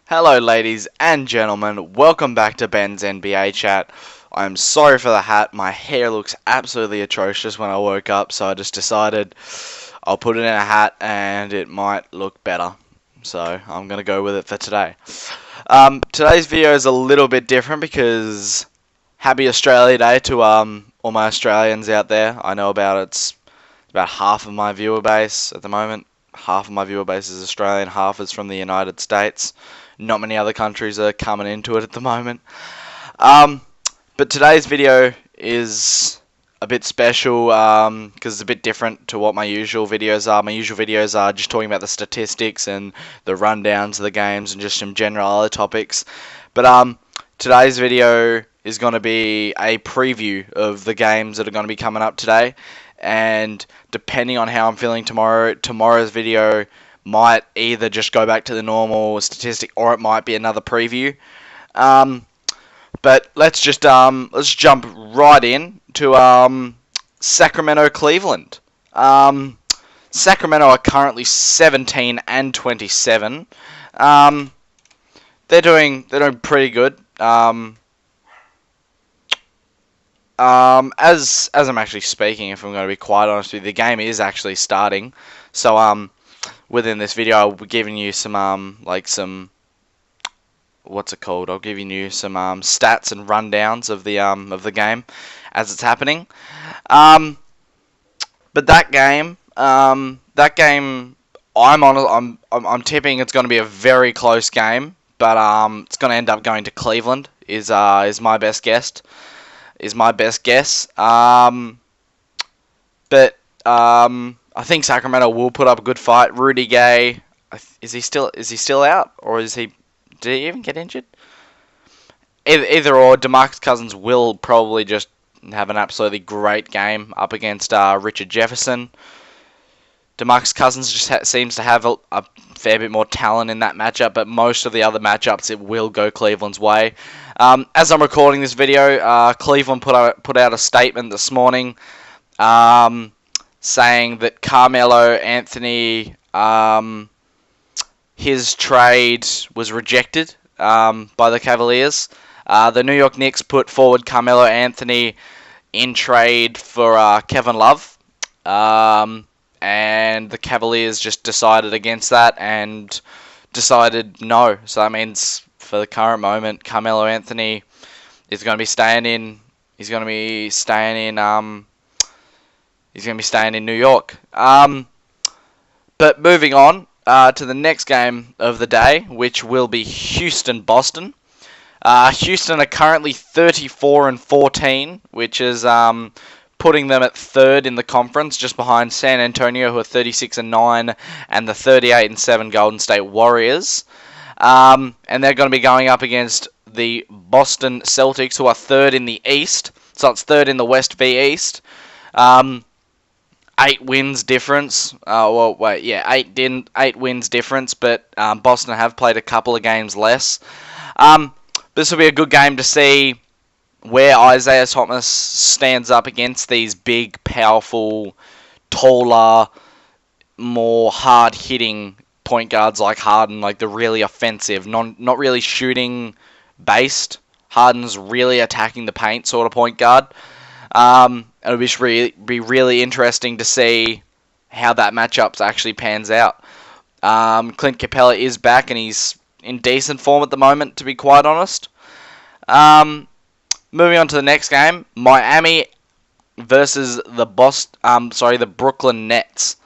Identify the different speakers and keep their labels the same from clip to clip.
Speaker 1: Hello ladies and gentlemen, welcome back to Ben's NBA chat. I'm sorry for the hat, my hair looks absolutely atrocious when I woke up, so I just decided I'll put it in a hat and it might look better. So I'm going to go with it for today. Today's video is a little bit different because happy Australia Day to all my Australians out there. I know it's about half of my viewer base at the moment. Half of my viewer base is Australian, half is from the United States. Not many other countries are coming into it at the moment. But today's video is a bit special because it's a bit different to what my usual videos are. My usual videos are just talking about the statistics and the rundowns of the games and just some general other topics. But today's video is going to be a preview of the games that are going to be coming up today. And depending on how I'm feeling tomorrow's video might either just go back to the normal statistic or it might be another preview. But let's jump right in to Sacramento, Cleveland. Sacramento are currently 17 and 27. They're doing pretty good. As I'm actually speaking, if I'm going to be quite honest with you, the game is actually starting. So within this video, I'll be giving you some what's it called? I'll give you some stats and rundowns of the game as it's happening. But that game, I'm tipping it's going to be a very close game, but it's going to end up going to Cleveland. Is my best guess. But I think Sacramento will put up a good fight. Rudy Gay, is he still out, or did he even get injured? Either or, DeMarcus Cousins will probably just have an absolutely great game up against Richard Jefferson. DeMarcus Cousins just seems to have a fair bit more talent in that matchup, but most of the other matchups it will go Cleveland's way. As I'm recording this video, Cleveland put out a statement this morning saying that Carmelo Anthony, his trade was rejected by the Cavaliers. The New York Knicks put forward Carmelo Anthony in trade for Kevin Love. And the Cavaliers just decided against that and decided no. So that means for the current moment, Carmelo Anthony is going to be staying in. He's going to be staying in New York. But moving on to the next game of the day, which will be Houston-Boston. Houston are currently 34 and 14, which is putting them at third in the conference, just behind San Antonio, who are 36 and 9, and the 38 and 7 Golden State Warriors. And they're going to be going up against the Boston Celtics, who are third in the East. So it's third in the West v East. 8 wins difference. 8 wins difference, but Boston have played a couple of games less. This will be a good game to see where Isaiah Thomas stands up against these big, powerful, taller, more hard-hitting point guards like Harden, like the really offensive, not really shooting-based. Harden's really attacking the paint sort of point guard. It'll be really interesting to see how that matchup actually pans out. Clint Capella is back and he's in decent form at the moment, to be quite honest. Moving on to the next game, Miami versus the Brooklyn Nets.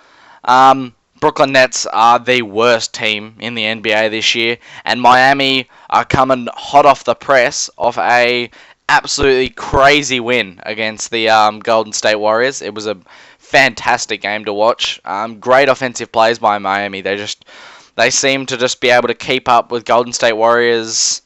Speaker 1: Brooklyn Nets are the worst team in the NBA this year, and Miami are coming hot off the press of a absolutely crazy win against the Golden State Warriors. It was a fantastic game to watch. Great offensive plays by Miami. They seem to just be able to keep up with Golden State Warriors.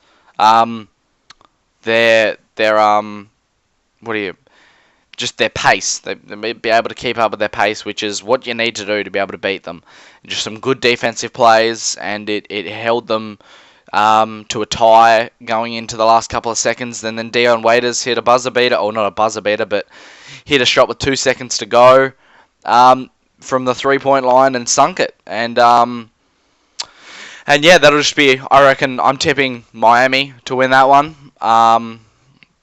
Speaker 1: Their pace. They be able to keep up with their pace, which is what you need to do to be able to beat them. Just some good defensive plays, and it held them to a tie going into the last couple of seconds. And then Dion Waiters hit a buzzer beater, or not a buzzer beater, but hit a shot with 2 seconds to go from the 3-point line and sunk it. And And yeah, that'll just be, I reckon, I'm tipping Miami to win that one.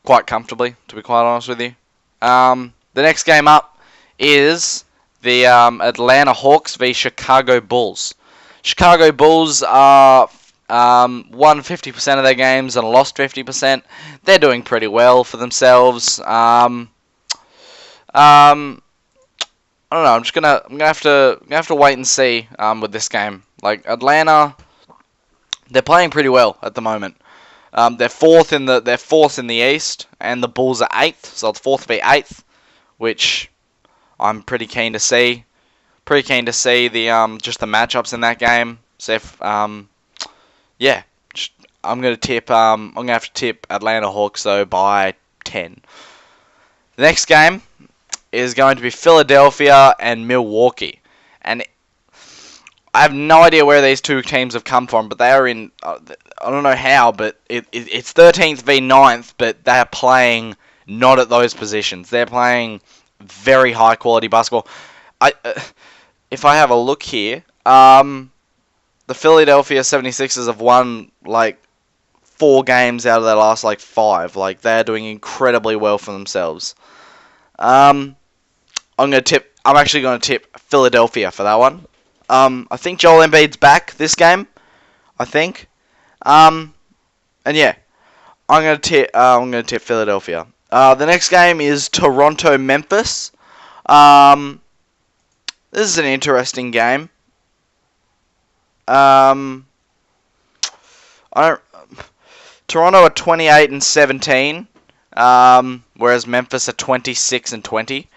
Speaker 1: Quite comfortably, to be quite honest with you. The next game up is the Atlanta Hawks v Chicago Bulls. Chicago Bulls are won 50% of their games and lost 50%. They're doing pretty well for themselves. I don't know. I'm gonna have to wait and see with this game. Like Atlanta, they're playing pretty well at the moment. They're fourth in the East, and the Bulls are eighth. So it's fourth v eighth, which I'm pretty keen to see. Pretty keen to see the just the matchups in that game. So if yeah, I'm gonna have to tip Atlanta Hawks though by 10. The next game is going to be Philadelphia and Milwaukee, and I have no idea where these two teams have come from, but they are in. I don't know how, but it's 13th v 9th, but they are playing not at those positions. They're playing very high quality basketball. If I have a look here, the Philadelphia 76ers have won like 4 games out of their last like 5. Like they're doing incredibly well for themselves. I'm actually going to tip Philadelphia for that one. I think Joel Embiid's back this game. I think. And yeah, I'm going to tip Philadelphia. The next game is Toronto Memphis. This is an interesting game. Toronto are 28 and 17, whereas Memphis are 26 and 20.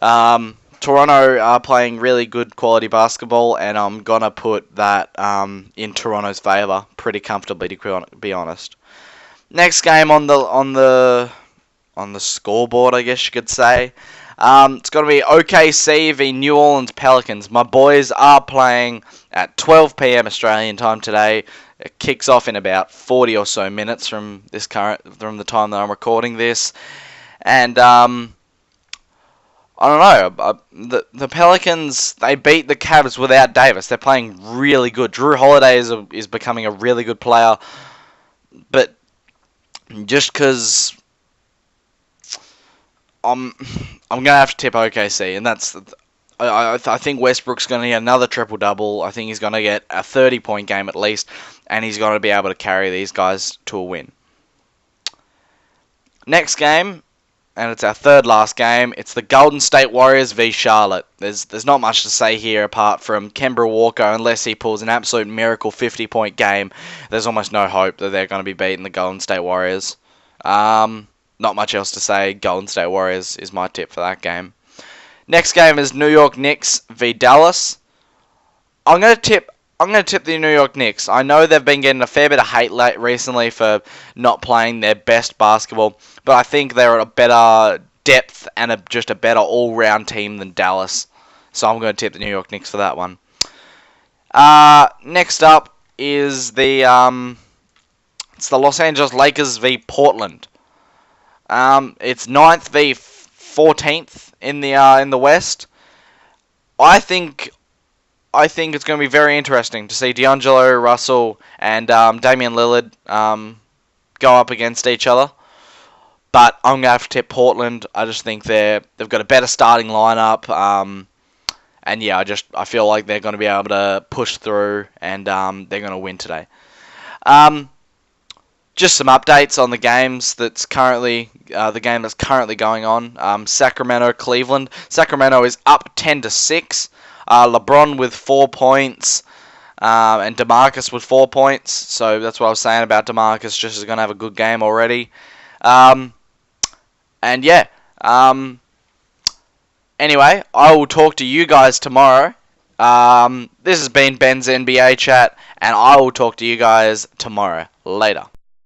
Speaker 1: Toronto are playing really good quality basketball, and I'm gonna put that in Toronto's favour pretty comfortably, to be honest. Next game on the scoreboard, I guess you could say. It's going to be OKC v New Orleans Pelicans. My boys are playing at 12 p.m. Australian time today. It kicks off in about 40 or so minutes from the time that I'm recording this. And I don't know. The Pelicans, they beat the Cavs without Davis. They're playing really good. Drew Holiday is becoming a really good player, but just because I'm gonna have to tip OKC, and that's I think Westbrook's gonna get another triple double. I think he's gonna get a 30-point game at least, and he's gonna be able to carry these guys to a win. Next game, and it's our third last game. It's the Golden State Warriors v Charlotte. There's not much to say here apart from Kemba Walker, unless he pulls an absolute miracle 50-point game. There's almost no hope that they're going to be beating the Golden State Warriors. Not much else to say. Golden State Warriors is my tip for that game. Next game is New York Knicks v Dallas. I'm gonna tip the New York Knicks. I know they've been getting a fair bit of hate recently for not playing their best basketball, but I think they're a better depth and just a better all-round team than Dallas. So I'm going to tip the New York Knicks for that one. Next up is it's the Los Angeles Lakers v Portland. It's 9th v 14th in the West. I think it's going to be very interesting to see D'Angelo Russell and Damian Lillard go up against each other. But I'm going to have to tip Portland. I just think they've got a better starting lineup. And yeah, I feel like they're going to be able to push through, and they're going to win today. Just some updates on the games that's currently going on. Sacramento, Cleveland. Sacramento is up 10-6. LeBron with 4 points, and DeMarcus with 4 points. So that's what I was saying about DeMarcus. Just is going to have a good game already. And yeah. Anyway, I will talk to you guys tomorrow. This has been Ben's NBA Chat, and I will talk to you guys tomorrow. Later.